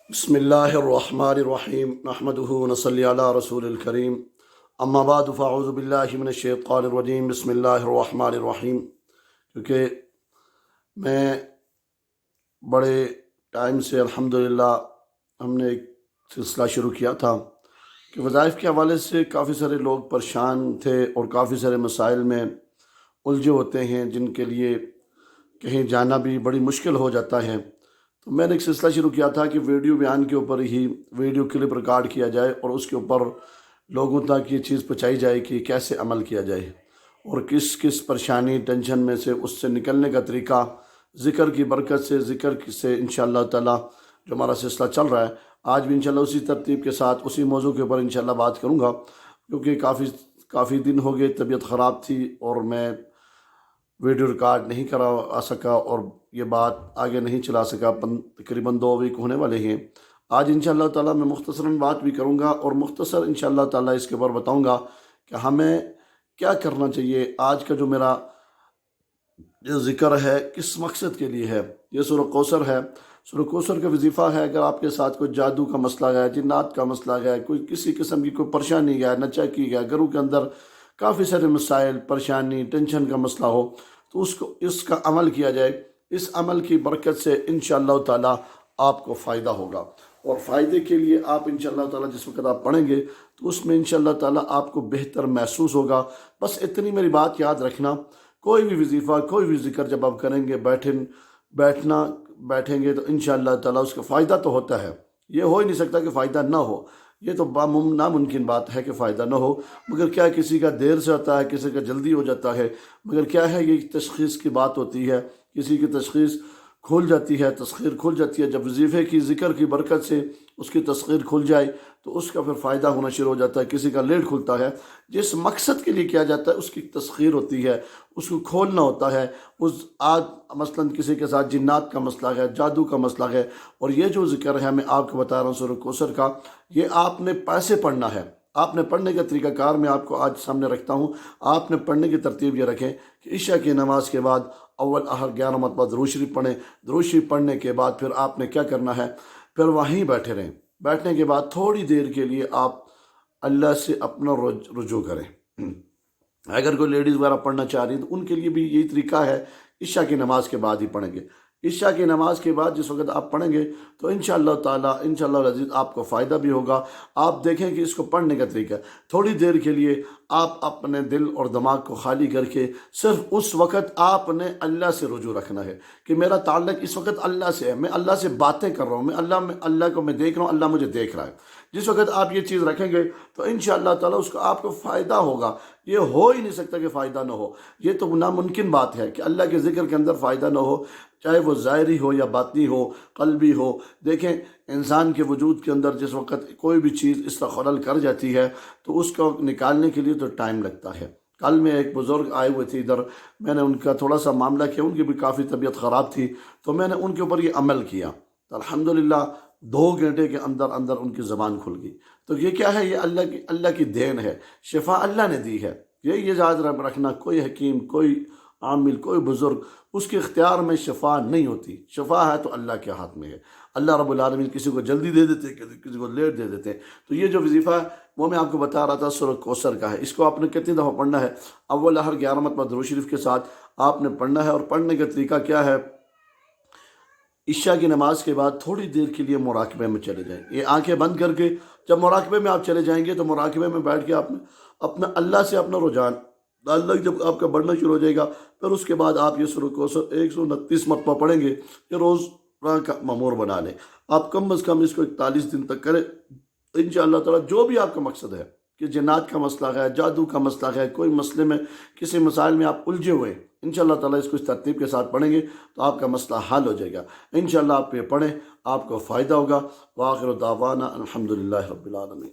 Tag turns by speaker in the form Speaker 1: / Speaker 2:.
Speaker 1: بسم اللہ الرحمن الرحیم نحمدہ ونصلی علی رسول الکریم اما بعد فاعوذ باللہ من الشیطان الرجیم بسم اللہ الرحمن الرحیم۔ کیونکہ میں بڑے ٹائم سے الحمدللہ ہم نے ایک سلسلہ شروع کیا تھا کہ وظائف کے حوالے سے کافی سارے لوگ پریشان تھے اور کافی سارے مسائل میں الجھے ہوتے ہیں جن کے لیے کہیں جانا بھی بڑی مشکل ہو جاتا ہے۔ تو میں نے ایک سلسلہ شروع کیا تھا کہ ویڈیو بیان کے اوپر ہی ویڈیو کلپ ریکارڈ کیا جائے اور اس کے اوپر لوگوں تک یہ چیز پہنچائی جائے کہ کیسے عمل کیا جائے اور کس کس پریشانی ٹینشن میں سے اس سے نکلنے کا طریقہ ذکر کی برکت سے ذکر سے انشاءاللہ تعالی جو ہمارا سلسلہ چل رہا ہے آج بھی انشاءاللہ اسی ترتیب کے ساتھ اسی موضوع کے اوپر انشاءاللہ بات کروں گا، کیونکہ کافی دن ہو گئے، طبیعت خراب تھی اور میں ویڈیو ریکارڈ نہیں کرا سکا اور یہ بات آگے نہیں چلا سکا۔ تقریباً 2 ویک ہونے والے ہیں۔ آج انشاءاللہ تعالیٰ میں مختصراً بات بھی کروں گا اور مختصر انشاءاللہ تعالیٰ اس کے اوپر بتاؤں گا کہ ہمیں کیا کرنا چاہیے۔ آج کا جو میرا جو ذکر ہے کس مقصد کے لیے ہے، یہ سورہ کوثر ہے۔ سورہ کوثر کا وظیفہ ہے اگر آپ کے ساتھ کوئی جادو کا مسئلہ ہے، جنات کا مسئلہ ہے، کوئی کسی قسم کی کوئی پریشانی ہے، نچاکی ہے، گھروں کے اندر کافی سارے مسائل، پریشانی، ٹینشن کا مسئلہ ہو تو اس کا عمل کیا جائے۔ اس عمل کی برکت سے انشاءاللہ تعالیٰ آپ کو فائدہ ہوگا، اور فائدے کے لیے آپ انشاءاللہ تعالیٰ جس وقت آپ پڑھیں گے تو اس میں انشاءاللہ تعالیٰ آپ کو بہتر محسوس ہوگا۔ بس اتنی میری بات یاد رکھنا، کوئی بھی وظیفہ، کوئی بھی ذکر جب آپ کریں گے بیٹھیں گے تو انشاءاللہ تعالیٰ اس کا فائدہ تو ہوتا ہے۔ یہ ہو ہی نہیں سکتا کہ فائدہ نہ ہو، یہ تو ناممکن بات ہے کہ فائدہ نہ ہو، مگر کیا کسی کا دیر سے ہوتا ہے، کسی کا جلدی ہو جاتا ہے، مگر کیا ہے یہ تشخیص کی بات ہوتی ہے۔ کسی کی تشخیص کھل جاتی ہے، تسخیر کھل جاتی ہے، جب وظیفے کی ذکر کی برکت سے اس کی تسخیر کھل جائے تو اس کا پھر فائدہ ہونا شروع ہو جاتا ہے۔ کسی کا لیٹ کھلتا ہے، جس مقصد کے لیے کیا جاتا ہے اس کی تسخیر ہوتی ہے، اس کو کھولنا ہوتا ہے۔ مثلاً کسی کے ساتھ جنات کا مسئلہ ہے، جادو کا مسئلہ ہے، اور یہ جو ذکر ہے میں آپ کو بتا رہا ہوں سورہ کوثر کا، یہ آپ نے پیسے پڑھنا ہے۔ آپ نے پڑھنے کا طریقہ کار میں آپ کو آج سامنے رکھتا ہوں۔ آپ نے پڑھنے کی ترتیب یہ رکھیں کہ عشاء کی نماز کے بعد اول 11 مرتبہ درود شریف پڑھیں۔ درود شریف پڑھنے کے بعد پھر آپ نے کیا کرنا ہے، پھر وہیں بیٹھے رہیں۔ بیٹھنے کے بعد تھوڑی دیر کے لیے آپ اللہ سے اپنا رجوع کریں۔ اگر کوئی لیڈیز وغیرہ پڑھنا چاہ رہی ہیں تو ان کے لیے بھی یہی طریقہ ہے، عشاء کی نماز کے بعد ہی پڑھیں گے۔ عشاء کی نماز کے بعد جس وقت آپ پڑھیں گے تو انشاءاللہ تعالیٰ انشاءاللہ العزیز آپ کو فائدہ بھی ہوگا۔ آپ دیکھیں کہ اس کو پڑھنے کا طریقہ تھوڑی دیر کے لیے آپ اپنے دل اور دماغ کو خالی کر کے صرف اس وقت آپ نے اللہ سے رجوع رکھنا ہے کہ میرا تعلق اس وقت اللہ سے ہے، میں اللہ سے باتیں کر رہا ہوں، میں اللہ کو میں دیکھ رہا ہوں، اللہ مجھے دیکھ رہا ہے۔ جس وقت آپ یہ چیز رکھیں گے تو انشاءاللہ تعالیٰ اس کو آپ کو فائدہ ہوگا۔ یہ ہو ہی نہیں سکتا کہ فائدہ نہ ہو، یہ تو ناممکن بات ہے کہ اللہ کے ذکر کے اندر فائدہ نہ ہو، چاہے وہ ظاہری ہو یا باطنی ہو، قلبی ہو۔ دیکھیں انسان کے وجود کے اندر جس وقت کوئی بھی چیز اس طرح خلل کر جاتی ہے تو اس کو نکالنے کے لیے تو ٹائم لگتا ہے۔ کل میں ایک بزرگ آئے ہوئے تھے ادھر، میں نے ان کا تھوڑا سا معاملہ کیا، ان کی بھی کافی طبیعت خراب تھی، تو میں نے ان کے اوپر یہ عمل کیا تو الحمدللہ 2 گھنٹے کے اندر ان کی زبان کھل گئی۔ تو یہ کیا ہے، یہ اللہ کی دین ہے، شفا اللہ نے دی ہے۔ یہ یاد رکھنا، کوئی حکیم، کوئی عامل، کوئی بزرگ، اس کے اختیار میں شفا نہیں ہوتی۔ شفا ہے تو اللہ کے ہاتھ میں ہے۔ اللہ رب العالمین کسی کو جلدی دے دیتے، کسی کو لیٹ دے دیتے۔ تو یہ جو وظیفہ ہے وہ میں آپ کو بتا رہا تھا سورہ کوثر کا ہے۔ اس کو آپ نے کتنی دفعہ پڑھنا ہے، اول 11 مرتبہ درود شریف کے ساتھ آپ نے پڑھنا ہے۔ اور پڑھنے کا طریقہ کیا ہے، عشاء کی نماز کے بعد تھوڑی دیر کے لیے مراقبے میں چلے جائیں۔ یہ آنکھیں بند کر کے جب مراقبے میں آپ چلے جائیں گے تو مراقبے میں بیٹھ کے آپ اپنا اللہ سے اپنا رجحان، اللہ جب آپ کا بڑھنا شروع ہو جائے گا، پھر اس کے بعد آپ یہ سورہ کوثر 129 مرتبہ پڑھیں گے۔ یہ روز کا معمور بنا لیں۔ آپ کم از کم اس کو 41 دن تک کریں۔ انشاءاللہ تعالیٰ جو بھی آپ کا مقصد ہے کہ جنات کا مسئلہ ہے، جادو کا مسئلہ ہے، کوئی مسئلے میں کسی مسائل میں آپ الجھے ہوئے، انشاءاللہ تعالیٰ اس کو اس ترتیب کے ساتھ پڑھیں گے تو آپ کا مسئلہ حل ہو جائے گا۔ انشاءاللہ آپ یہ پڑھیں، آپ کو فائدہ ہوگا۔ وآخر دعوانا الحمدللہ رب العالمین۔